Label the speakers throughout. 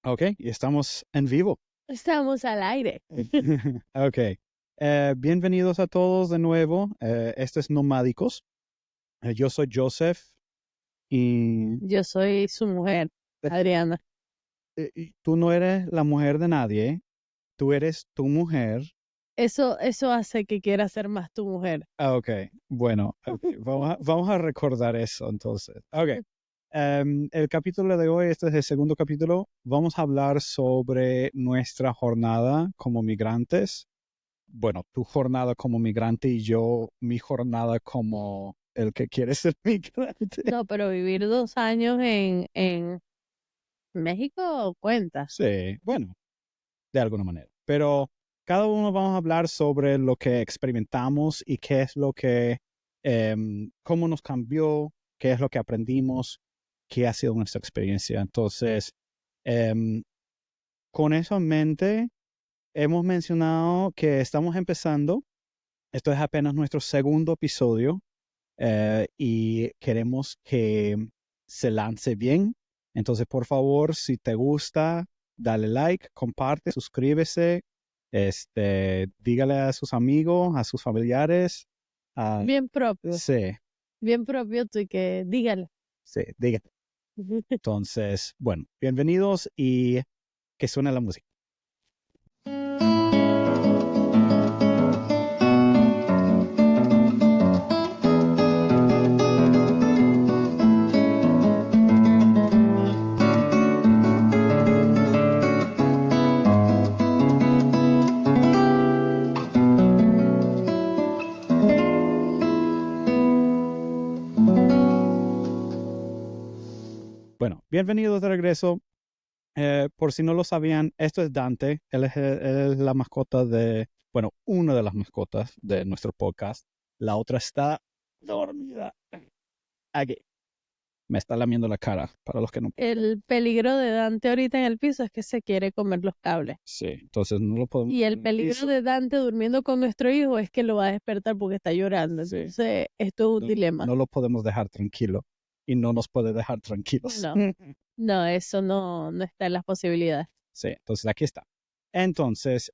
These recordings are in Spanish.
Speaker 1: Ok, y estamos en vivo.
Speaker 2: Estamos al aire.
Speaker 1: Ok. Bienvenidos a todos de nuevo. Este es Nomádicos. Yo soy Joseph y
Speaker 2: Yo soy su mujer, Adriana.
Speaker 1: y tú no eres la mujer de nadie. Tú eres tu mujer.
Speaker 2: Eso hace que quiera ser más tu mujer.
Speaker 1: Ok, bueno, ok, vamos a recordar eso entonces. Ok. El capítulo de hoy, este es el segundo capítulo. Vamos a hablar sobre nuestra jornada como migrantes. Bueno, tu jornada como migrante y yo mi jornada como el que quiere ser migrante.
Speaker 2: No, pero vivir 2 años en México cuenta.
Speaker 1: Sí, bueno, de alguna manera. Pero cada uno vamos a hablar sobre lo que experimentamos y qué es lo que, cómo nos cambió, qué es lo que aprendimos, qué ha sido nuestra experiencia. Entonces, em, con eso en mente, hemos mencionado que estamos empezando. Esto es apenas nuestro segundo episodio y queremos que se lance bien. Entonces, por favor, si te gusta, dale like, comparte, suscríbese, dígale a sus amigos, a sus familiares.
Speaker 2: Bien propio,
Speaker 1: Sí,
Speaker 2: bien propio tú y que dígale.
Speaker 1: sí, dígale. Entonces, bueno, bienvenidos y que suene la música. Bueno, bienvenidos de regreso. Por si no lo sabían, esto es Dante. Él es la mascota de, bueno, una de las mascotas de nuestro podcast. La otra está dormida. Aquí. Me está lamiendo la cara, para los que no pueden ver.
Speaker 2: El peligro de Dante ahorita en el piso es que se quiere comer los cables.
Speaker 1: Sí, entonces no lo podemos
Speaker 2: Y
Speaker 1: dejar
Speaker 2: el
Speaker 1: en el
Speaker 2: peligro
Speaker 1: piso.
Speaker 2: de Dante durmiendo con nuestro hijo es que lo va a despertar porque está llorando.
Speaker 1: Sí,
Speaker 2: Entonces, esto es un
Speaker 1: no,
Speaker 2: dilema.
Speaker 1: no lo podemos dejar tranquilo y no nos puede dejar tranquilos.
Speaker 2: No, no, eso no está en las posibilidades.
Speaker 1: Sí, entonces aquí está. Entonces,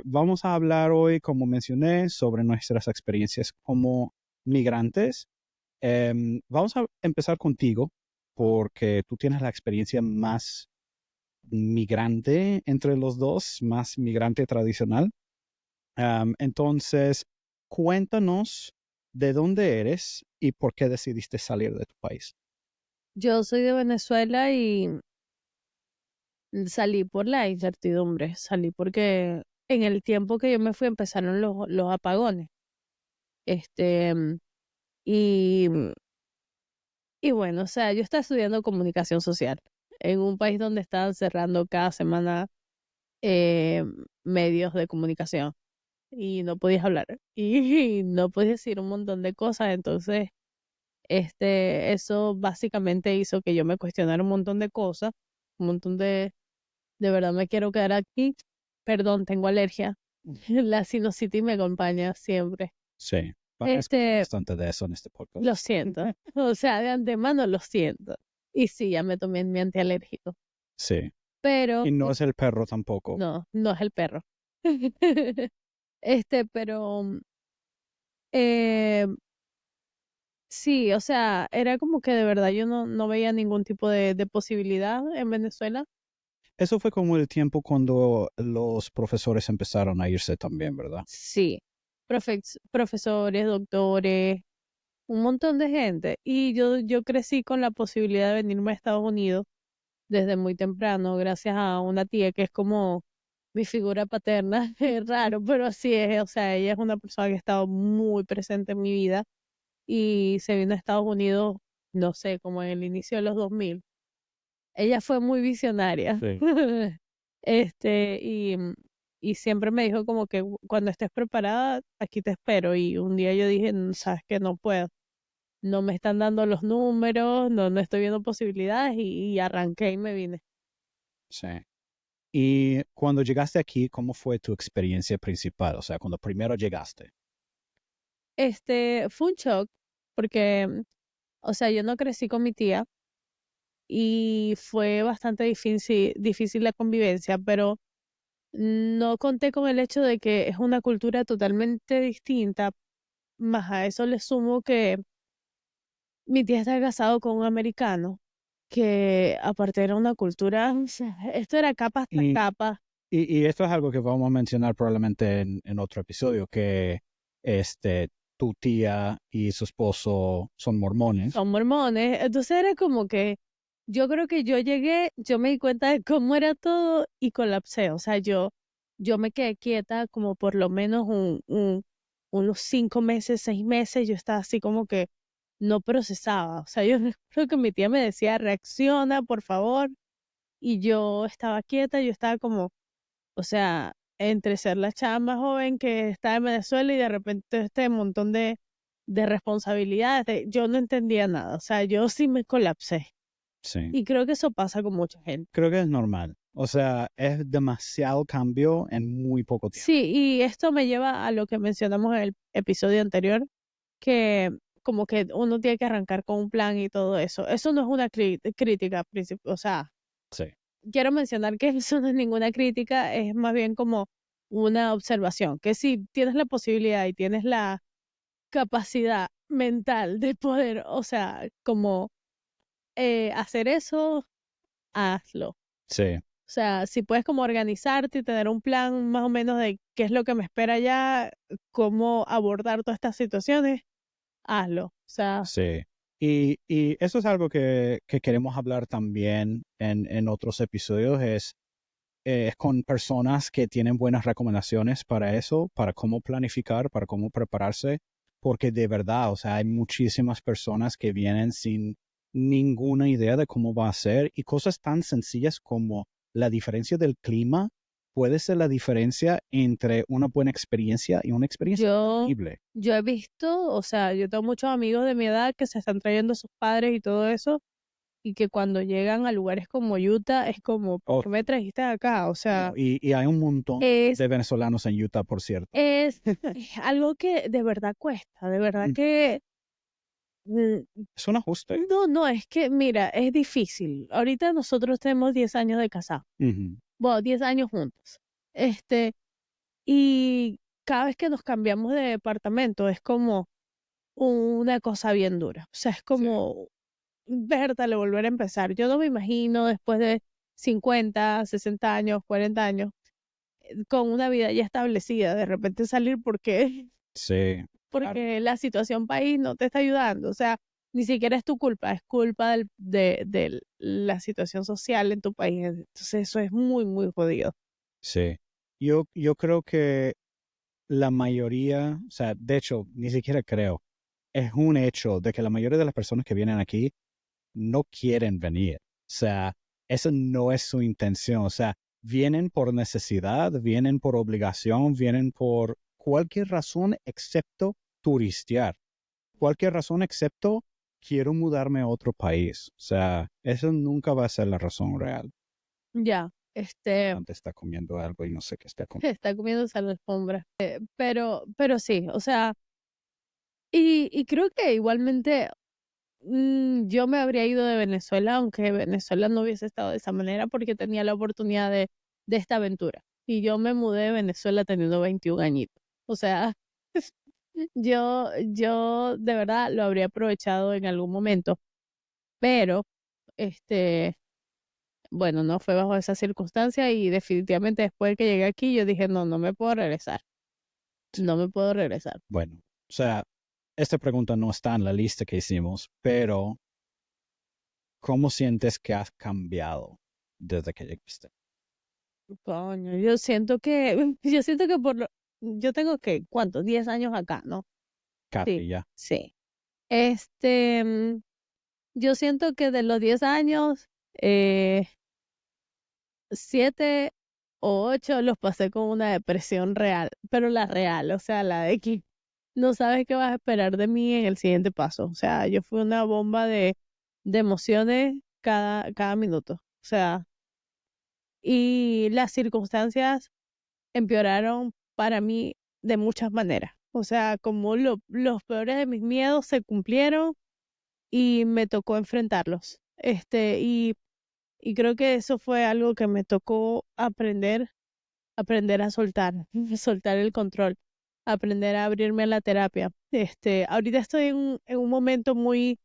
Speaker 1: vamos a hablar hoy, como mencioné, sobre nuestras experiencias como migrantes. Vamos a empezar contigo porque tú tienes la experiencia más migrante entre los dos, más migrante tradicional. Entonces, cuéntanos de dónde eres y por qué decidiste salir de tu país.
Speaker 2: Yo soy de Venezuela y salí por la incertidumbre, salí porque en el tiempo que yo me fui empezaron los apagones. Este, y, y bueno, o sea, yo estaba estudiando comunicación social en un país donde estaban cerrando cada semana eh, medios de comunicación y no podías hablar y no podías decir un montón de cosas. Entonces, eso básicamente hizo que yo me cuestionara un montón de cosas, un montón de verdad me quiero quedar aquí. Perdón, tengo alergia. La sinusitis me acompaña siempre.
Speaker 1: Sí, escucho
Speaker 2: Este,
Speaker 1: bastante de eso en este
Speaker 2: lo
Speaker 1: podcast.
Speaker 2: siento. O sea, de antemano lo siento. Y sí, ya me tomé mi antialérgico.
Speaker 1: Sí,
Speaker 2: Pero
Speaker 1: y no es el perro tampoco.
Speaker 2: no, no es el perro. Pero eh, sí, o sea, era como que de verdad yo no veía ningún tipo de posibilidad en Venezuela.
Speaker 1: Eso fue como el tiempo cuando los profesores empezaron a irse también, ¿verdad?
Speaker 2: Sí, profesores, doctores, un montón de gente. Y yo crecí con la posibilidad de venirme a Estados Unidos desde muy temprano, gracias a una tía que es como mi figura paterna. Es raro, pero así es. O sea, ella es una persona que ha estado muy presente en mi vida y se vino a Estados Unidos, no sé, como en el inicio de los 2000. Ella fue muy visionaria.
Speaker 1: Sí.
Speaker 2: Este, y, y siempre me dijo como que cuando estés preparada, aquí te espero. Y un día yo dije, sabes que no puedo, no me están dando los números, no estoy viendo posibilidades y arranqué y me vine.
Speaker 1: Sí. Y cuando llegaste aquí, ¿cómo fue tu experiencia principal? O sea, cuando primero llegaste.
Speaker 2: Fue un shock porque, o sea, yo no crecí con mi tía, y fue bastante difícil la convivencia, pero no conté con el hecho de que es una cultura totalmente distinta, más a eso le sumo que mi tía está casado con un americano, que aparte era una cultura, o sea, esto era capa tras
Speaker 1: Y,
Speaker 2: capa.
Speaker 1: y esto es algo que vamos a mencionar probablemente en otro episodio, que este, tu tía y su esposo son mormones.
Speaker 2: Son mormones, entonces era como que yo creo que yo llegué, yo me di cuenta de cómo era todo y colapsé, o sea, yo me quedé quieta como por lo menos unos 5 meses, 6 meses, yo estaba así como que no procesaba, o sea, yo creo que mi tía me decía, reacciona, por favor, y yo estaba quieta, yo estaba como, o sea, entre ser la chava más joven que está en Venezuela y de repente este montón de responsabilidades, yo no entendía nada, o sea, yo sí me colapsé.
Speaker 1: Sí.
Speaker 2: Y creo que eso pasa con mucha gente.
Speaker 1: Creo que es normal. O sea, es demasiado cambio en muy poco tiempo.
Speaker 2: Sí, y esto me lleva a lo que mencionamos en el episodio anterior, que como que uno tiene que arrancar con un plan y todo eso. Eso no es una crítica, o sea,
Speaker 1: Sí,
Speaker 2: quiero mencionar que eso no es ninguna crítica, es más bien como una observación, que si tienes la posibilidad y tienes la capacidad mental de poder, o sea, como hacer eso, hazlo.
Speaker 1: sí,
Speaker 2: O sea, si puedes como organizarte y tener un plan más o menos de qué es lo que me espera ya, cómo abordar todas estas situaciones, hazlo. O sea,
Speaker 1: sí. Y eso es algo que queremos hablar también en otros episodios, es con personas que tienen buenas recomendaciones para eso, para cómo planificar, para cómo prepararse, porque de verdad, o sea, hay muchísimas personas que vienen sin ninguna idea de cómo va a ser y cosas tan sencillas como la diferencia del clima puede ser la diferencia entre una buena experiencia y una experiencia
Speaker 2: yo,
Speaker 1: horrible.
Speaker 2: yo he visto, o sea, yo tengo muchos amigos de mi edad que se están trayendo a sus padres y todo eso, y que cuando llegan a lugares como Utah es como, ¿por
Speaker 1: Oh,
Speaker 2: qué me trajiste acá? O
Speaker 1: no,
Speaker 2: sea,
Speaker 1: y hay un montón
Speaker 2: es,
Speaker 1: de venezolanos en Utah, por cierto.
Speaker 2: es algo que de verdad cuesta, de verdad
Speaker 1: Mm,
Speaker 2: que
Speaker 1: Es un ajuste.
Speaker 2: no, no, es que, mira, es difícil. Ahorita nosotros tenemos 10 años de casados,
Speaker 1: Ujú.
Speaker 2: bueno, 10 años juntos. Este, y cada vez que nos cambiamos de departamento es como una cosa bien dura. O sea, es
Speaker 1: Sí,
Speaker 2: como, Berta, volver a empezar. Yo no me imagino después de 50, 60 años, 40 años, con una vida ya establecida, de repente salir porque
Speaker 1: sí, claro.
Speaker 2: porque la situación país no te está ayudando. O sea, ni siquiera es tu culpa, es culpa de la situación social en tu país. Entonces eso es muy, muy jodido.
Speaker 1: Sí. Yo creo que la mayoría, o sea, de hecho, ni siquiera creo, es un hecho de que la mayoría de las personas que vienen aquí no quieren venir. O sea, eso no es su intención. O sea, vienen por necesidad, vienen por obligación, vienen por cualquier razón excepto turistear. Cualquier razón excepto quiero mudarme a otro país. O sea, eso nunca va a ser la razón real.
Speaker 2: Ya,
Speaker 1: Antes está comiendo algo y no sé qué está comiendo.
Speaker 2: está comiéndose la alfombra. Pero sí, o sea, y creo que igualmente yo me habría ido de Venezuela, aunque Venezuela no hubiese estado de esa manera, porque tenía la oportunidad de esta aventura. Y yo me mudé de Venezuela teniendo 21 añitos. O sea, yo de verdad lo habría aprovechado en algún momento, pero este, bueno, no fue bajo esa circunstancia y definitivamente después de que llegué aquí yo dije, no, no me puedo regresar,
Speaker 1: Sí.
Speaker 2: no me puedo regresar.
Speaker 1: Bueno, o sea, esta pregunta no está en la lista que hicimos, pero ¿cómo sientes que has cambiado desde que llegaste?
Speaker 2: Coño, yo siento que yo tengo que, ¿cuántos? 10 años acá, ¿no? Sí,
Speaker 1: Casi ya.
Speaker 2: sí. Este, yo siento que de los 10 años, eh, 7 o 8 los pasé con una depresión real, pero la real, o sea, la de que no sabes qué vas a esperar de mí en el siguiente paso. O sea, yo fui una bomba de emociones cada minuto. O sea, y las circunstancias empeoraron para mí de muchas maneras. O sea, como los peores de mis miedos se cumplieron y me tocó enfrentarlos. Y creo que eso fue algo que me tocó aprender a soltar, soltar el control, aprender a abrirme a la terapia. Ahorita estoy en un momento muy,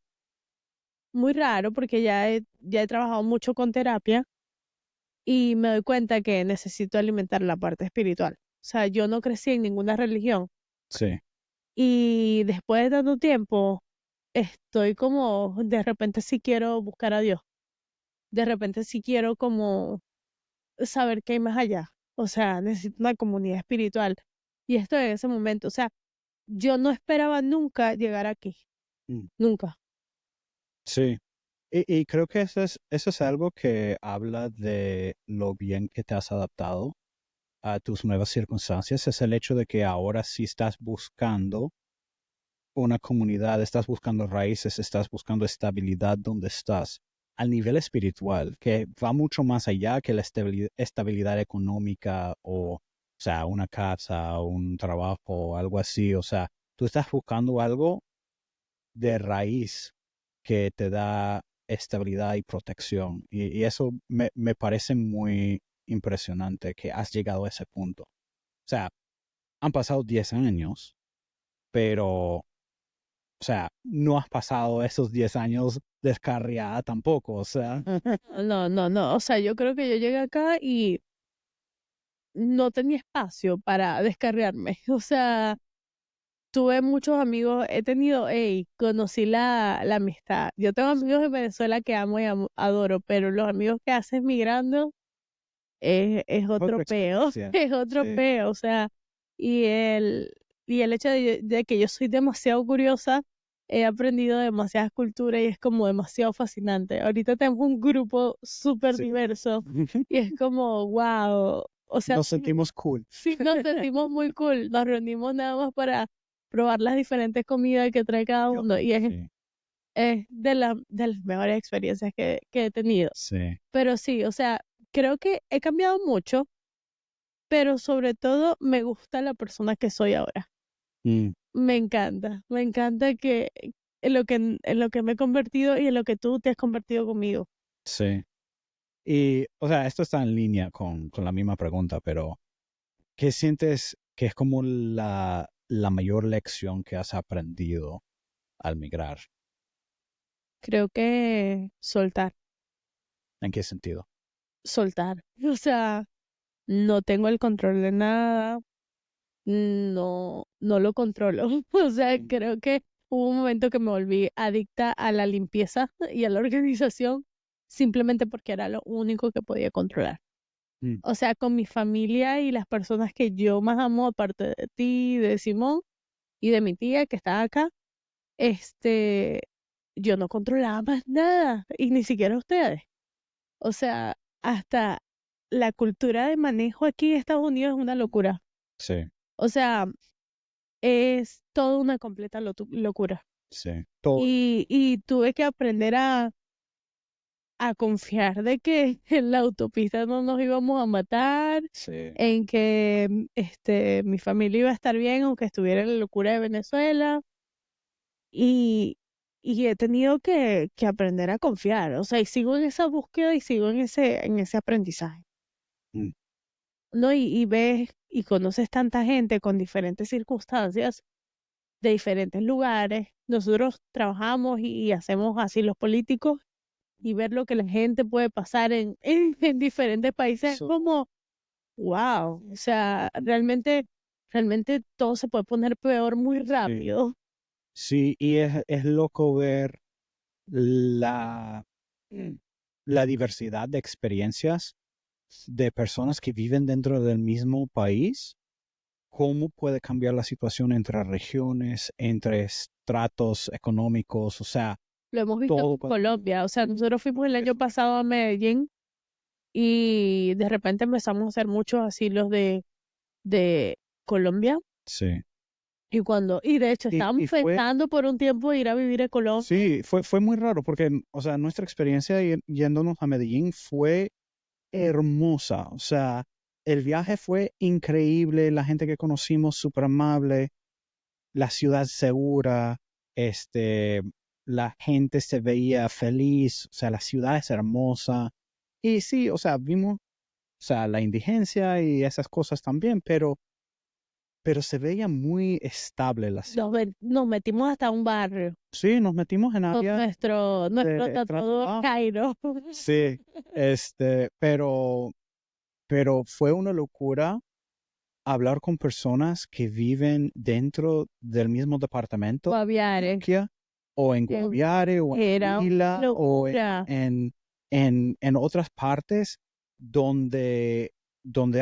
Speaker 2: muy raro porque ya he trabajado mucho con terapia y me doy cuenta que necesito alimentar la parte espiritual. O sea, yo no crecí en ninguna religión
Speaker 1: Sí.
Speaker 2: y después de tanto tiempo estoy como, de repente sí quiero buscar a Dios, de repente sí quiero como saber qué hay más allá. O sea, necesito una comunidad espiritual. Y esto en ese momento, o sea, yo no esperaba nunca llegar aquí,
Speaker 1: Mm.
Speaker 2: nunca.
Speaker 1: Sí. Y creo que eso es algo que habla de lo bien que te has adaptado a tus nuevas circunstancias. Es el hecho de que ahora sí estás buscando una comunidad, estás buscando raíces, estás buscando estabilidad donde estás, al nivel espiritual, que va mucho más allá que la estabilidad económica o sea, una casa, un trabajo o algo así. O sea, tú estás buscando algo de raíz que te da estabilidad y protección. Y eso me parece muy impresionante que has llegado a ese punto. O sea, han pasado 10 años, pero o sea, no has pasado esos 10 años descarriada tampoco, o sea.
Speaker 2: No, no, no. O sea, yo creo que yo llegué acá y no tenía espacio para descargarme. O sea, tuve muchos amigos, conocí la amistad. Yo tengo amigos en Venezuela que amo y adoro, pero los amigos que haces migrando es otro
Speaker 1: Otra
Speaker 2: peo,
Speaker 1: experiencia.
Speaker 2: es otro
Speaker 1: Sí,
Speaker 2: peo, o sea, y el, y el hecho de que yo soy demasiado curiosa, he aprendido demasiadas culturas y es como demasiado fascinante. Ahorita tenemos un grupo súper
Speaker 1: sí.
Speaker 2: diverso y es como, wow, o sea,
Speaker 1: Nos sentimos cool.
Speaker 2: sí nos sentimos muy cool, nos reunimos nada más para probar las diferentes comidas que trae cada
Speaker 1: Yo.
Speaker 2: uno y
Speaker 1: Sí,
Speaker 2: es de las mejores experiencias que he tenido.
Speaker 1: sí.
Speaker 2: Pero sí, o sea, creo que he cambiado mucho, pero sobre todo me gusta la persona que soy ahora.
Speaker 1: Mm,
Speaker 2: Me encanta que en lo que me he convertido y en lo que tú te has convertido conmigo.
Speaker 1: sí. Y, o sea, esto está en línea con la misma pregunta, pero ¿qué sientes que es como la mayor lección que has aprendido al migrar?
Speaker 2: Creo que soltar,
Speaker 1: ¿En qué sentido?
Speaker 2: soltar. O sea, no tengo el control de nada, no, no lo controlo. O sea,
Speaker 1: Mm,
Speaker 2: creo que hubo un momento que me volví adicta a la limpieza y a la organización simplemente porque era lo único que podía controlar.
Speaker 1: mm,
Speaker 2: O sea, con mi familia y las personas que yo más amo, aparte de ti, de Simón y de mi tía que está acá, este, yo no controlaba más nada y ni siquiera ustedes. O sea, hasta la cultura de manejo aquí en Estados Unidos es una locura.
Speaker 1: sí,
Speaker 2: O sea, es toda una completa locura.
Speaker 1: sí.
Speaker 2: Y tuve que aprender a confiar de que en la autopista no nos íbamos a matar,
Speaker 1: Sí.
Speaker 2: en que mi familia iba a estar bien aunque estuviera en la locura de Venezuela. Y, y he tenido que aprender a confiar. O sea, y sigo en esa búsqueda y sigo en ese aprendizaje.
Speaker 1: Mm,
Speaker 2: ¿No? Y ves y conoces tanta gente con diferentes circunstancias de diferentes lugares. Nosotros trabajamos y hacemos así los políticos y ver lo que la gente puede pasar en diferentes países es
Speaker 1: eso.
Speaker 2: como, wow, o sea, realmente todo se puede poner peor muy
Speaker 1: Sí.
Speaker 2: rápido.
Speaker 1: Sí, y es loco ver la, mm, la diversidad de experiencias de personas que viven dentro del mismo país, cómo puede cambiar la situación entre regiones, entre estratos económicos, o sea,
Speaker 2: Lo hemos visto
Speaker 1: todo
Speaker 2: con
Speaker 1: puede.
Speaker 2: Colombia, o sea, nosotros fuimos el año
Speaker 1: Eso.
Speaker 2: pasado a Medellín y de repente empezamos a hacer muchos asilos de Colombia
Speaker 1: Sí.
Speaker 2: y de hecho estábamos
Speaker 1: Y fue,
Speaker 2: pensando por un tiempo ir a vivir a Colombia.
Speaker 1: sí, fue muy raro porque, o sea, nuestra experiencia yéndonos a Medellín fue hermosa. O sea, el viaje fue increíble, la gente que conocimos súper amable, la ciudad segura, este, la gente se veía feliz, o sea, la ciudad es hermosa. Y sí, o sea, vimos, o sea, la indigencia y esas cosas también, pero se veía muy estable la ciudad.
Speaker 2: Nos metimos hasta un barrio
Speaker 1: Sí, nos metimos en
Speaker 2: con
Speaker 1: áreas
Speaker 2: nuestro
Speaker 1: de trato
Speaker 2: tatuador
Speaker 1: bajo.
Speaker 2: Cairo.
Speaker 1: Sí, pero fue una locura hablar con personas que viven dentro del mismo departamento,
Speaker 2: Guaviare.
Speaker 1: Antioquia, o en
Speaker 2: que
Speaker 1: Guaviare, o en
Speaker 2: Era una
Speaker 1: Huila, o
Speaker 2: locura.
Speaker 1: en otras partes donde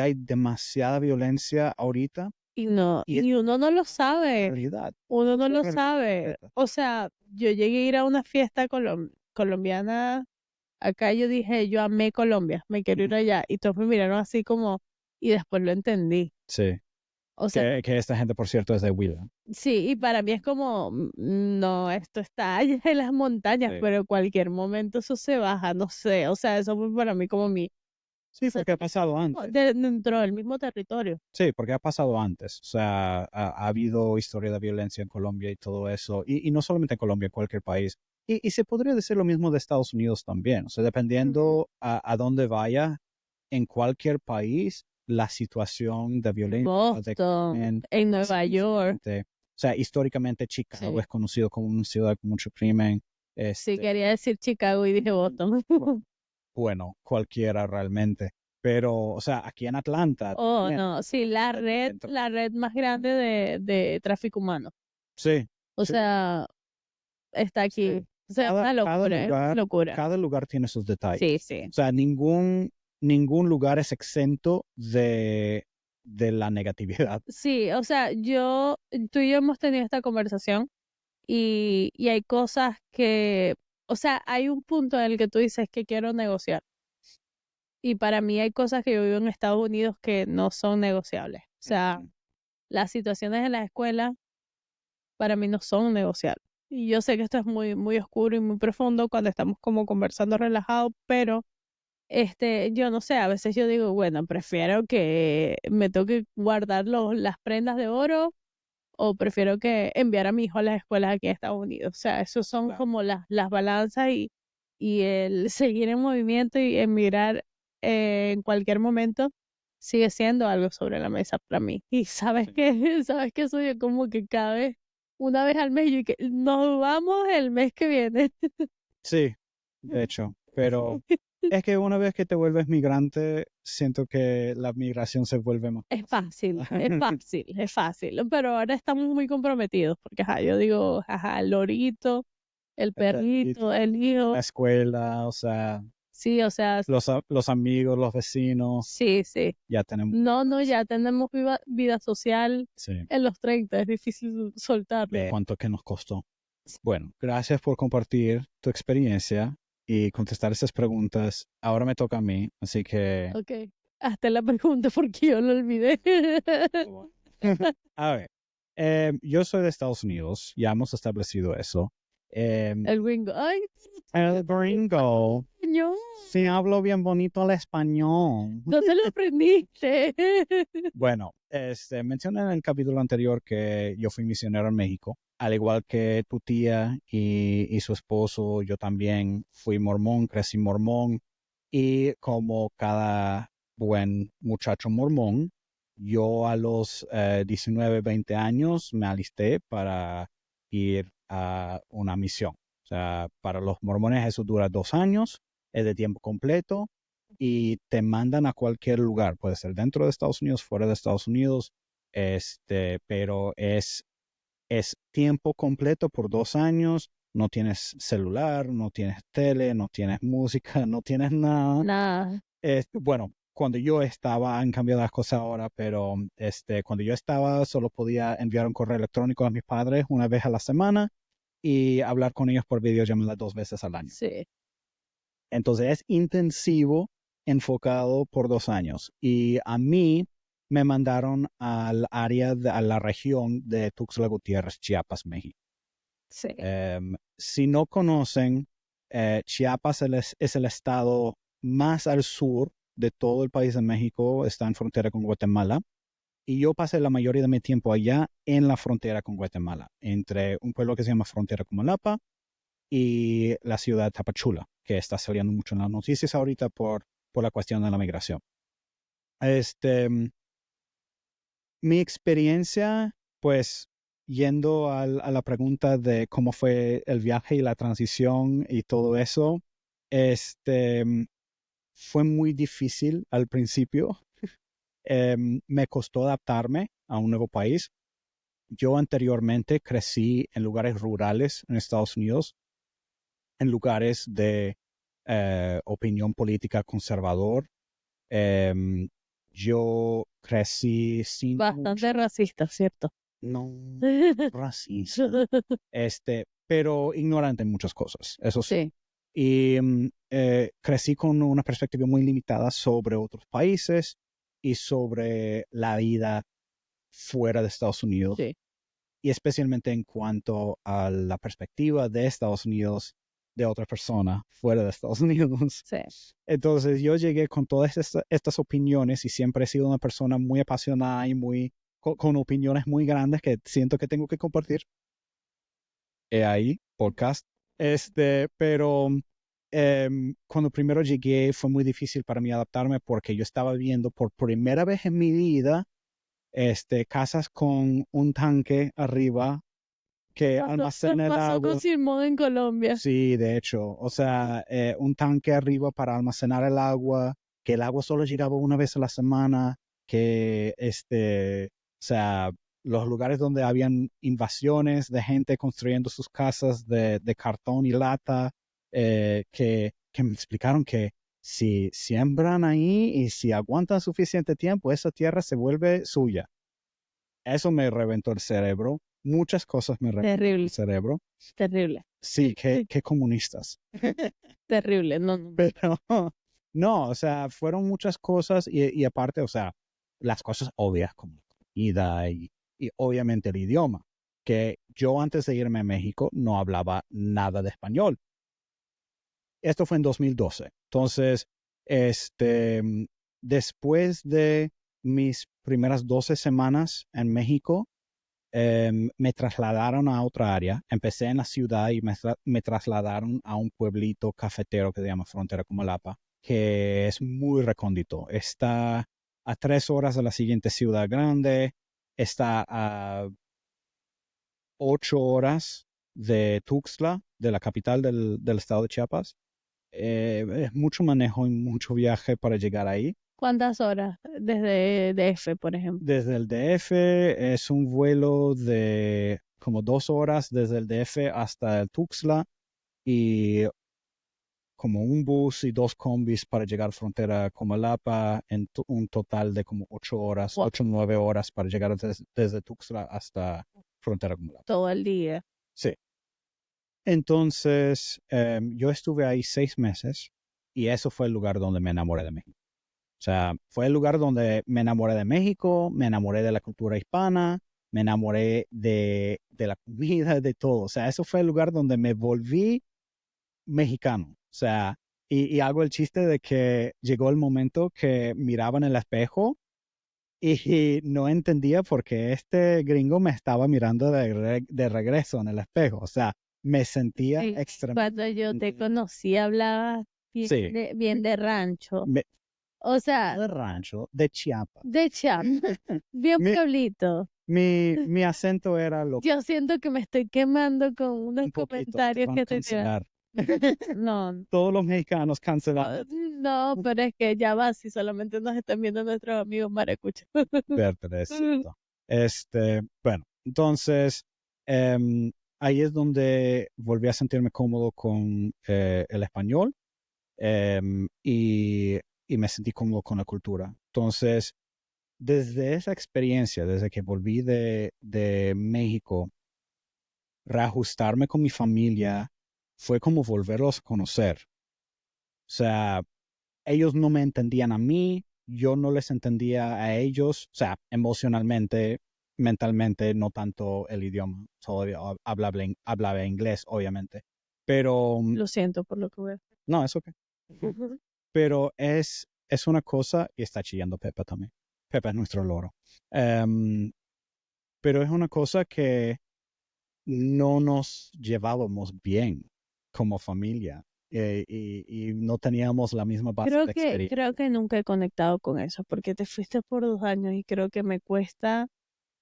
Speaker 1: hay demasiada violencia ahorita,
Speaker 2: Y no,
Speaker 1: y es
Speaker 2: y uno no lo sabe.
Speaker 1: realidad,
Speaker 2: Uno no
Speaker 1: es
Speaker 2: lo
Speaker 1: realidad
Speaker 2: sabe.
Speaker 1: completa.
Speaker 2: O sea, yo llegué a ir a una fiesta colombiana. Acá yo dije, yo amé Colombia, me quiero ir
Speaker 1: Ujú.
Speaker 2: allá. Y todos me miraron así como, y después lo entendí.
Speaker 1: Sí,
Speaker 2: O sea,
Speaker 1: que esta gente, por cierto, es de Huila.
Speaker 2: sí, y para mí es como, no, esto está allá en las montañas,
Speaker 1: Sí.
Speaker 2: pero en cualquier momento eso se baja, no sé. O sea, eso fue para mí como o
Speaker 1: Sí,
Speaker 2: sea,
Speaker 1: porque ha pasado antes.
Speaker 2: dentro del mismo territorio.
Speaker 1: Sí, porque ha pasado antes. O sea, ha habido historia de violencia en Colombia y todo eso. Y no solamente en Colombia, en cualquier país. Y se podría decir lo mismo de Estados Unidos también. O sea,
Speaker 2: Ujú.
Speaker 1: dependiendo a dónde vaya, en cualquier país, la situación de violencia, de
Speaker 2: Boston,
Speaker 1: crimen,
Speaker 2: en
Speaker 1: es
Speaker 2: Nueva York.
Speaker 1: diferente. O sea, históricamente Chicago
Speaker 2: Sí,
Speaker 1: es conocido como una ciudad con mucho crimen.
Speaker 2: sí,
Speaker 1: Este,
Speaker 2: quería decir Chicago y dije Boston.
Speaker 1: bueno, cualquiera realmente. Pero, o sea, aquí en Atlanta
Speaker 2: Oh,
Speaker 1: también.
Speaker 2: no, sí, la red más grande de tráfico humano.
Speaker 1: Sí,
Speaker 2: O
Speaker 1: sí,
Speaker 2: sea, está aquí.
Speaker 1: sí.
Speaker 2: O sea, una locura, es una locura.
Speaker 1: Cada lugar tiene sus
Speaker 2: Sí,
Speaker 1: detalles.
Speaker 2: sí.
Speaker 1: O sea, ningún lugar es exento de la negatividad.
Speaker 2: Sí, o sea, tú y yo hemos tenido esta conversación y hay cosas o sea, hay un punto en el que tú dices que quiero negociar. Y para mí hay cosas que yo vivo en Estados Unidos que no son negociables. O sea,
Speaker 1: Ujú.
Speaker 2: las situaciones en la escuela para mí no son negociables. Y yo sé que esto es muy, muy oscuro y muy profundo cuando estamos como conversando relajado, pero yo no sé, a veces yo digo, bueno, prefiero que me toque guardar las prendas de oro o prefiero que enviar a mi hijo a las escuelas aquí en Estados Unidos. O sea, esos son
Speaker 1: Claro.
Speaker 2: como las balanzas y el seguir en movimiento y emigrar en cualquier momento sigue siendo algo sobre la mesa para mí. Y sabes
Speaker 1: Sí.
Speaker 2: que, sabes que soy como que cada vez, una vez al mes, y que nos vamos el mes que viene.
Speaker 1: Sí, de hecho. Pero es que una vez que te vuelves migrante, siento que la migración se vuelve más
Speaker 2: Es
Speaker 1: fácil.
Speaker 2: fácil, es fácil, es fácil, pero ahora estamos muy comprometidos porque, ajá, yo digo, ajá, el lorito, el
Speaker 1: Y
Speaker 2: perrito, el hijo,
Speaker 1: la escuela, o sea,
Speaker 2: sí, o sea,
Speaker 1: los amigos, los vecinos,
Speaker 2: sí, sí.
Speaker 1: ya tenemos
Speaker 2: No, no,
Speaker 1: lugares.
Speaker 2: ya tenemos vida social
Speaker 1: Sí.
Speaker 2: en los 30, es difícil soltarlo.
Speaker 1: ¿Cuánto que nos costó? Bueno, gracias por compartir tu experiencia y contestar esas preguntas. Ahora me toca a mí, así que...
Speaker 2: Ok, hasta la pregunta porque yo lo olvidé.
Speaker 1: A ver, yo soy de Estados Unidos, ya hemos establecido eso. Em,
Speaker 2: El gringo, ay,
Speaker 1: el gringo,
Speaker 2: señor,
Speaker 1: sí hablo bien bonito el español.
Speaker 2: ¿dónde lo aprendiste?
Speaker 1: Bueno, mencioné en el capítulo anterior que yo fui misionero en México, al igual que tu tía y su esposo, yo también fui mormón, crecí mormón y como cada buen muchacho mormón, yo a los 19, 20 años me alisté para ir a una misión. O sea, para los mormones eso dura 2 años, es de tiempo completo y te mandan a cualquier lugar, puede ser dentro de Estados Unidos, fuera de Estados Unidos, pero es tiempo completo por 2 años, no tienes celular, no tienes tele, no tienes música, no tienes nada.
Speaker 2: Nada,
Speaker 1: Bueno, cuando yo estaba, han cambiado las cosas ahora, pero cuando yo estaba solo podía enviar un correo electrónico a mis padres una vez a la semana y hablar con ellos por videollamada 2 veces al año.
Speaker 2: sí,
Speaker 1: Entonces es intensivo, enfocado por 2 años. Y a mí me mandaron al área, a la región de Tuxtla Gutiérrez, Chiapas, México.
Speaker 2: sí,
Speaker 1: Si no conocen, Chiapas es el estado más al sur de todo el país de México, está en frontera con Guatemala. Y yo pasé la mayoría de mi tiempo allá en la frontera con Guatemala, entre un pueblo que se llama Frontera Comalapa y la ciudad de Tapachula, que está saliendo mucho en las noticias ahorita por la cuestión de la migración. Mi experiencia, pues, yendo a la pregunta de cómo fue el viaje y la transición y todo eso, fue muy difícil al principio. Me costó adaptarme a un nuevo país. Yo anteriormente crecí en lugares rurales en Estados Unidos, en lugares de opinión política conservador. Yo crecí sin
Speaker 2: Bastante racista, ¿cierto?
Speaker 1: no racista, pero ignorante en muchas cosas, eso sí.
Speaker 2: Sí,
Speaker 1: Y crecí con una perspectiva muy limitada sobre otros países y sobre la vida fuera de Estados Unidos,
Speaker 2: sí,
Speaker 1: y especialmente en cuanto a la perspectiva de Estados Unidos de otra persona fuera de Estados Unidos.
Speaker 2: sí.
Speaker 1: Entonces yo llegué con todas estas opiniones y siempre he sido una persona muy apasionada y muy con opiniones muy grandes que siento que tengo que compartir. He ahí, podcast. Pero cuando primero llegué fue muy difícil para mí adaptarme porque yo estaba viendo por primera vez en mi vida casas con un tanque arriba que almacena el
Speaker 2: Pasó
Speaker 1: agua.
Speaker 2: con Simón en Colombia.
Speaker 1: Sí, de hecho, o sea, un tanque arriba para almacenar el agua, que el agua solo llegaba una vez a la semana, que o sea, los lugares donde habían invasiones de gente construyendo sus casas de cartón y lata, que me explicaron que si siembran ahí y si aguantan suficiente tiempo, esa tierra se vuelve suya. Eso me reventó el cerebro. Muchas cosas me reventó el
Speaker 2: Terrible,
Speaker 1: cerebro.
Speaker 2: terrible,
Speaker 1: Sí, qué comunistas.
Speaker 2: terrible. No, no.
Speaker 1: Pero no, o sea, fueron muchas cosas y aparte, o sea, las cosas obvias como la comida y obviamente el idioma, que yo antes de irme a México no hablaba nada de español. Esto fue en 2012. Entonces, después de mis primeras 12 semanas en México, me trasladaron a otra área. Empecé en la ciudad y me trasladaron a un pueblito cafetero que se llama Frontera Comalapa, que es muy recóndito. Está a 3 horas de la siguiente ciudad grande, está a 8 horas de Tuxtla, de la capital del estado de Chiapas. Es mucho manejo y mucho viaje para llegar ahí.
Speaker 2: ¿Cuántas horas desde DF, por ejemplo?
Speaker 1: Desde el DF es un vuelo de como 2 horas desde el DF hasta el Tuxtla y como un bus y 2 combis para llegar a frontera Comalapa en un total de como 8 horas,
Speaker 2: Wow,
Speaker 1: 8 o 9 horas para llegar desde Tuxtla hasta frontera Comalapa.
Speaker 2: todo el día.
Speaker 1: Sí. Entonces, yo estuve ahí 6 meses y eso fue el lugar donde me enamoré de México. O sea, fue el lugar donde me enamoré de México, me enamoré de la cultura hispana, me enamoré de la comida, de todo. O sea, eso fue el lugar donde me volví mexicano. O sea, y hago el chiste de que llegó el momento que miraba en el espejo y no entendía por qué este gringo me estaba mirando de regreso en el espejo. O sea, me sentía
Speaker 2: Sí, cuando yo te
Speaker 1: extremadamente...
Speaker 2: conocí hablaba
Speaker 1: Sí,
Speaker 2: bien de rancho.
Speaker 1: me-
Speaker 2: O sea,
Speaker 1: de rancho, de Chiapas.
Speaker 2: de Chiapas, bien
Speaker 1: Mi,
Speaker 2: pueblito.
Speaker 1: mi acento era lo
Speaker 2: Yo siento que me estoy quemando con unos
Speaker 1: un poquito, te
Speaker 2: comentarios
Speaker 1: van
Speaker 2: que
Speaker 1: a
Speaker 2: te tiré.
Speaker 1: cancelar.
Speaker 2: No,
Speaker 1: Todos los mexicanos cancelados.
Speaker 2: no, pero es que ya va, si solamente nos están viendo nuestros amigos maracuchos.
Speaker 1: Verte, es cierto. Bueno, entonces ahí es donde volví a sentirme cómodo con el español y me sentí cómodo con la cultura. Entonces, desde esa experiencia, desde que volví de México, reajustarme con mi familia fue como volverlos a conocer. O sea, ellos no me entendían a mí, yo no les entendía a ellos, o sea, emocionalmente, mentalmente, no tanto el idioma, todavía hablaba inglés, obviamente, pero
Speaker 2: Lo siento por lo que veo.
Speaker 1: no, es ok. Pero es una cosa, y está chillando Pepa también. Pepa es nuestro loro. Em, pero es una cosa que no nos llevábamos bien. como familia y no teníamos la misma base de experiencia.
Speaker 2: Creo que nunca he conectado con eso, porque te fuiste por 2 años y creo que me cuesta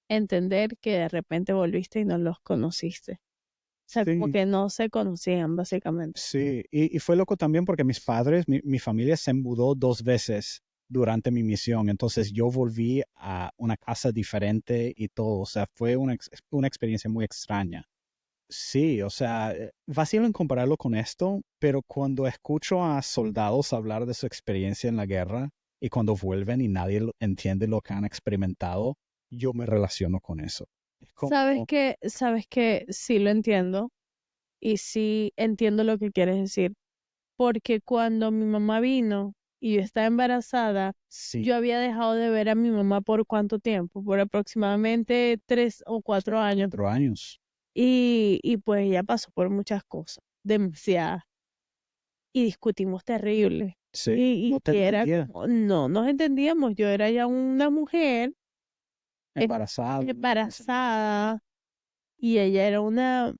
Speaker 2: entender que de repente volviste y no los conociste. O sea, como
Speaker 1: Sí,
Speaker 2: que no se conocían, básicamente.
Speaker 1: sí, y fue loco también porque mis padres, mi familia se mudó 2 veces durante mi misión, entonces yo volví a una casa diferente y todo, o sea, fue una experiencia muy extraña. Sí, o sea, vacilo en compararlo con esto, pero cuando escucho a soldados hablar de su experiencia en la guerra y cuando vuelven y nadie entiende lo que han experimentado, yo me relaciono con eso. Es como,
Speaker 2: Sabes que sí lo entiendo y sí entiendo lo que quieres decir, porque cuando mi mamá vino y yo estaba embarazada,
Speaker 1: sí,
Speaker 2: yo había dejado de ver a mi mamá por cuánto tiempo, por aproximadamente 3 o 4 años.
Speaker 1: 4 años.
Speaker 2: Y pues ella pasó por muchas cosas, demasiadas, y discutimos terrible.
Speaker 1: Sí, no te
Speaker 2: Y era
Speaker 1: entendía,
Speaker 2: como, no nos entendíamos, yo era ya una mujer
Speaker 1: embarazada en ese momento.
Speaker 2: embarazada y ella era una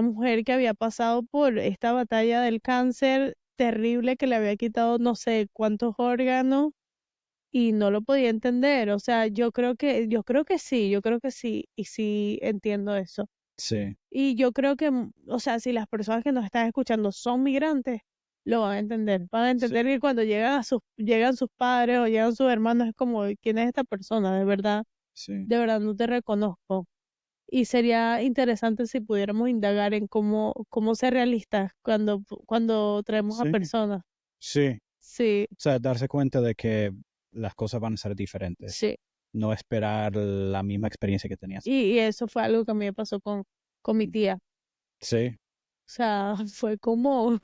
Speaker 2: mujer que había pasado por esta batalla del cáncer terrible que le había quitado no sé cuántos órganos y no lo podía entender. O sea, yo creo que sí, y sí entiendo eso.
Speaker 1: Sí,
Speaker 2: Y yo creo que, o sea, si las personas que nos están escuchando son migrantes, lo van a entender. Van a
Speaker 1: sí,
Speaker 2: entender que cuando llegan sus padres o llegan sus hermanos, es como, ¿quién es esta persona?
Speaker 1: sí,
Speaker 2: De verdad no te reconozco. Y sería interesante si pudiéramos indagar en cómo ser realistas cuando traemos a
Speaker 1: sí,
Speaker 2: personas.
Speaker 1: sí.
Speaker 2: Sí,
Speaker 1: O sea, darse cuenta de que las cosas van a ser diferentes,
Speaker 2: sí.
Speaker 1: no esperar la misma experiencia que tenías.
Speaker 2: Y eso fue algo que a mí me pasó con mi tía.
Speaker 1: Sí,
Speaker 2: O sea, fue como,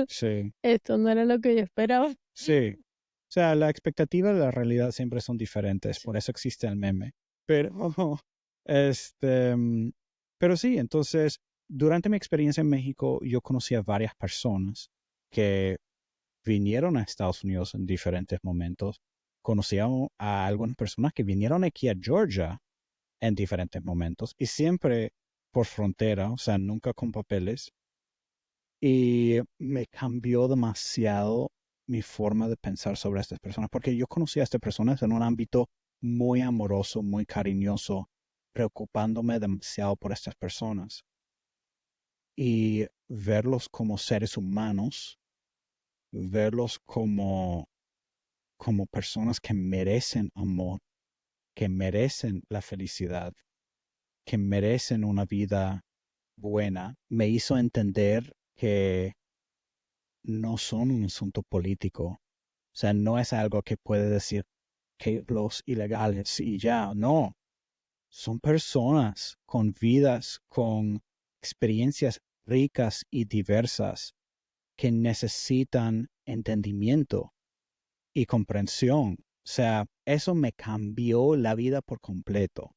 Speaker 1: sí,
Speaker 2: esto no era lo que yo esperaba.
Speaker 1: sí. O sea, la expectativa y la realidad siempre son diferentes,
Speaker 2: Sí.
Speaker 1: por eso existe el meme. Pero, este, pero sí, entonces, durante mi experiencia en México, yo conocí a varias personas que vinieron a Estados Unidos en diferentes momentos. Conocí a algunas personas que vinieron aquí a Georgia en diferentes momentos y siempre por frontera, o sea, nunca con papeles. Y me cambió demasiado mi forma de pensar sobre estas personas, porque yo conocí a estas personas en un ámbito muy amoroso, muy cariñoso, preocupándome demasiado por estas personas. Y verlos como seres humanos, verlos como personas que merecen amor, que merecen la felicidad, que merecen una vida buena, me hizo entender que no son un asunto político. O sea, no es algo que puede decir que los ilegales y ya, no. Son personas con vidas, con experiencias ricas y diversas que necesitan entendimiento y comprensión. O sea, eso me cambió la vida por completo.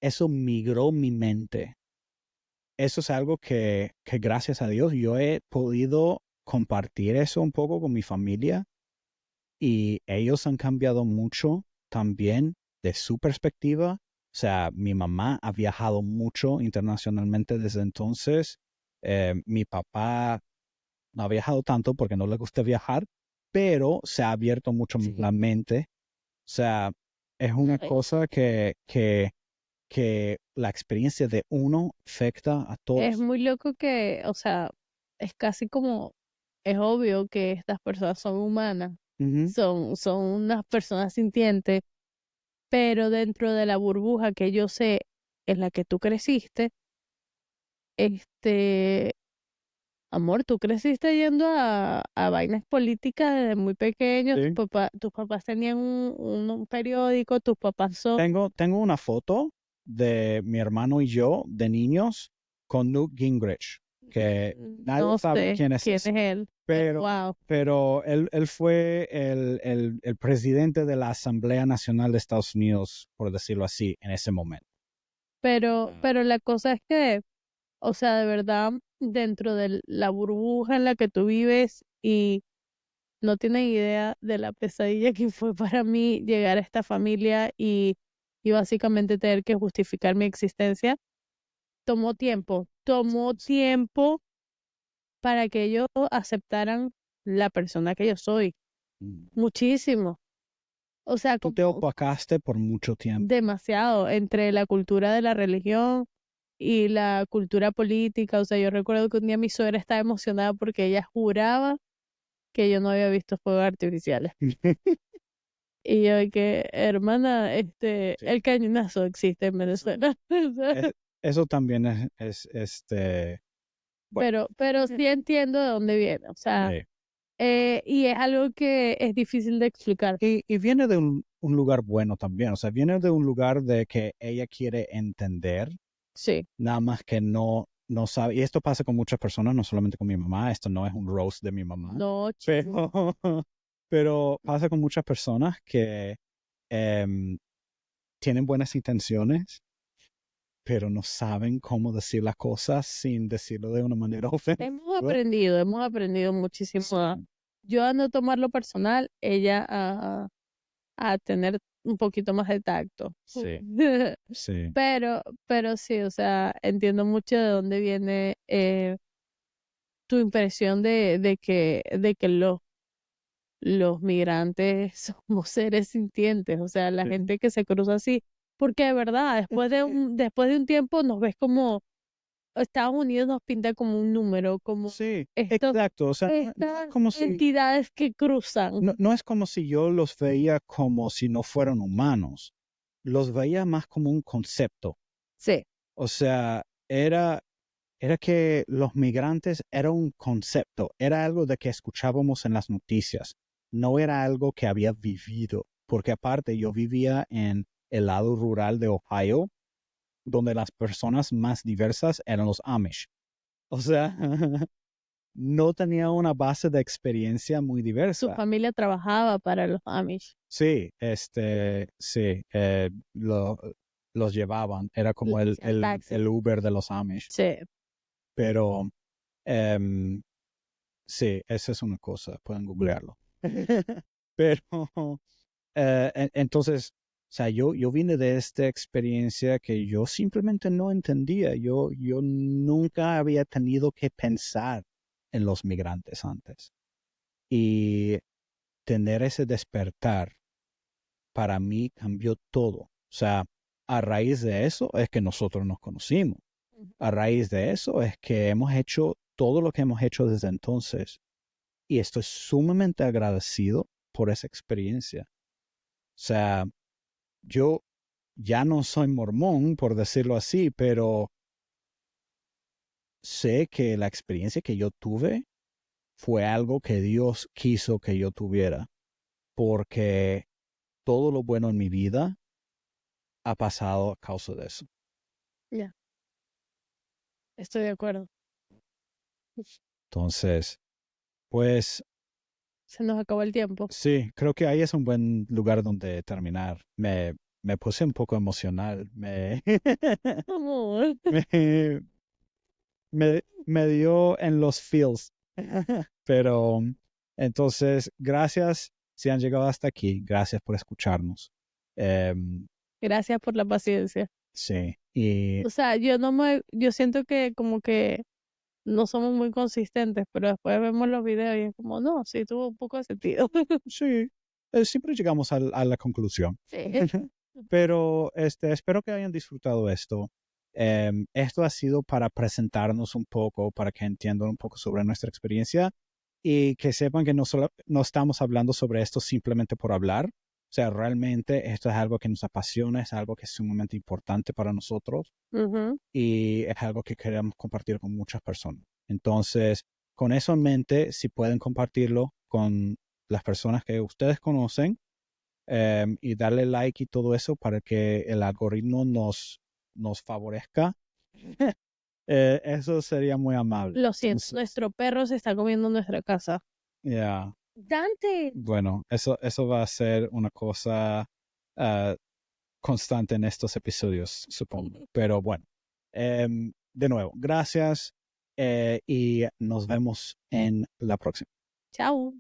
Speaker 1: Eso migró mi mente. Eso es algo que gracias a Dios yo he podido compartir eso un poco con mi familia y ellos han cambiado mucho también de su perspectiva. O sea, mi mamá ha viajado mucho internacionalmente desde entonces. Mi papá no ha viajado tanto porque no le gusta viajar, pero se ha abierto mucho más
Speaker 2: Sí.
Speaker 1: la mente. O sea, es una
Speaker 2: Ay,
Speaker 1: cosa que la experiencia de uno afecta a
Speaker 2: es
Speaker 1: todos.
Speaker 2: muy loco que, o sea, es casi como, es obvio que estas personas son humanas,
Speaker 1: Ujú,
Speaker 2: son unas personas sintientes, pero dentro de la burbuja que yo sé en la que tú creciste, este, amor, tú creciste yendo a vainas políticas desde muy pequeño,
Speaker 1: sí.
Speaker 2: tus papás tenían un periódico, tus papás son,
Speaker 1: Tengo una foto de mi hermano y yo de niños con Newt Gingrich, que nadie
Speaker 2: no
Speaker 1: sabe
Speaker 2: sé
Speaker 1: quién es
Speaker 2: quién
Speaker 1: ese,
Speaker 2: es él, pero
Speaker 1: pero,
Speaker 2: wow.
Speaker 1: pero él fue el presidente de la Asamblea Nacional de Estados Unidos, por decirlo así, en ese momento.
Speaker 2: Pero la cosa es que, o sea, de verdad, dentro de la burbuja en la que tú vives y no tienes idea de la pesadilla que fue para mí llegar a esta familia y básicamente tener que justificar mi existencia, tomó tiempo para que ellos aceptaran la persona que yo soy.
Speaker 1: Mm.
Speaker 2: Muchísimo. O sea,
Speaker 1: Tú te opacaste por mucho tiempo.
Speaker 2: demasiado entre la cultura de la religión y la cultura política. O sea, yo recuerdo que un día mi suegra estaba emocionada porque ella juraba que yo no había visto fuegos artificiales. Y yo que, hermana,
Speaker 1: Sí.
Speaker 2: el cañonazo existe en Venezuela.
Speaker 1: Eso también es bueno,
Speaker 2: Pero sí entiendo de dónde viene. O sea,
Speaker 1: sí.
Speaker 2: y es algo que es difícil de explicar.
Speaker 1: Y viene de un lugar bueno también, o sea, viene de un lugar de que ella quiere entender,
Speaker 2: Sí.
Speaker 1: nada más que no sabe, y esto pasa con muchas personas, no solamente con mi mamá, esto no es un roast de mi mamá,
Speaker 2: No,
Speaker 1: pero, pero pasa con muchas personas que em, tienen buenas intenciones, pero no saben cómo decir las cosas sin decirlo de una manera ofensiva.
Speaker 2: hemos aprendido muchísimo. Yo a no tomarlo personal, ella a tener un poquito más de tacto.
Speaker 1: Sí, sí,
Speaker 2: Pero sí, o sea, entiendo mucho de dónde viene tu impresión de que los migrantes somos seres sintientes, o sea, la
Speaker 1: sí.
Speaker 2: gente que se cruza así, porque de verdad, después de un tiempo nos ves como Estados Unidos nos pinta como un número, como
Speaker 1: Sí,
Speaker 2: estos,
Speaker 1: exacto, o sea, no es
Speaker 2: estas
Speaker 1: como si
Speaker 2: entidades que cruzan.
Speaker 1: no es como si yo los veía como si no fueran humanos, los veía más como un concepto.
Speaker 2: Sí,
Speaker 1: O sea, era que los migrantes era un concepto, era algo de que escuchábamos en las noticias, no era algo que había vivido, porque aparte yo vivía en el lado rural de Ohio, donde las personas más diversas eran los Amish. O sea, no tenía una base de experiencia muy
Speaker 2: su
Speaker 1: diversa.
Speaker 2: familia trabajaba para los Amish.
Speaker 1: Sí, sí, los llevaban, era como
Speaker 2: Le hacían taxi.
Speaker 1: el Uber de los Amish,
Speaker 2: Sí,
Speaker 1: pero em, sí, esa es una cosa, pueden googlearlo. Pero entonces, o sea, yo vine de esta experiencia que yo simplemente no entendía, yo nunca había tenido que pensar en los migrantes antes. Y tener ese despertar para mí cambió todo. O sea, a raíz de eso es que nosotros nos conocimos. A raíz de eso es que hemos hecho todo lo que hemos hecho desde entonces. Y estoy sumamente agradecido por esa experiencia. O sea, yo ya no soy mormón, por decirlo así, pero sé que la experiencia que yo tuve fue algo que Dios quiso que yo tuviera, porque todo lo bueno en mi vida ha pasado a causa de eso.
Speaker 2: ya, estoy de acuerdo.
Speaker 1: Entonces, pues
Speaker 2: Se nos acabó el tiempo.
Speaker 1: sí, creo que ahí es un buen lugar donde terminar. Me puse un poco emocional,
Speaker 2: Amor.
Speaker 1: me, me dio en los feels. Pero entonces, gracias si han llegado hasta aquí, gracias por escucharnos.
Speaker 2: Gracias por la paciencia.
Speaker 1: Sí, y
Speaker 2: O sea, yo siento que como que no somos muy consistentes, pero después vemos los videos y es como, no, sí, tuvo un poco de sentido.
Speaker 1: sí, siempre llegamos a la conclusión.
Speaker 2: Sí.
Speaker 1: Pero espero que hayan disfrutado esto. Esto ha sido para presentarnos un poco, para que entiendan un poco sobre nuestra experiencia y que sepan que no estamos hablando sobre esto simplemente por hablar. O sea, realmente esto es algo que nos apasiona, es algo que es sumamente importante para nosotros
Speaker 2: Ujú.
Speaker 1: y es algo que queremos compartir con muchas personas. Entonces, con eso en mente, si pueden compartirlo con las personas que ustedes conocen, y darle like y todo eso para que el algoritmo nos favorezca, eso sería muy amable.
Speaker 2: Lo siento,
Speaker 1: Entonces,
Speaker 2: nuestro perro se está comiendo nuestra casa.
Speaker 1: ya,
Speaker 2: Dante.
Speaker 1: bueno, eso va a ser una cosa ah, constante en estos episodios, supongo. Pero bueno, de nuevo, gracias y nos vemos en la próxima.
Speaker 2: Chao.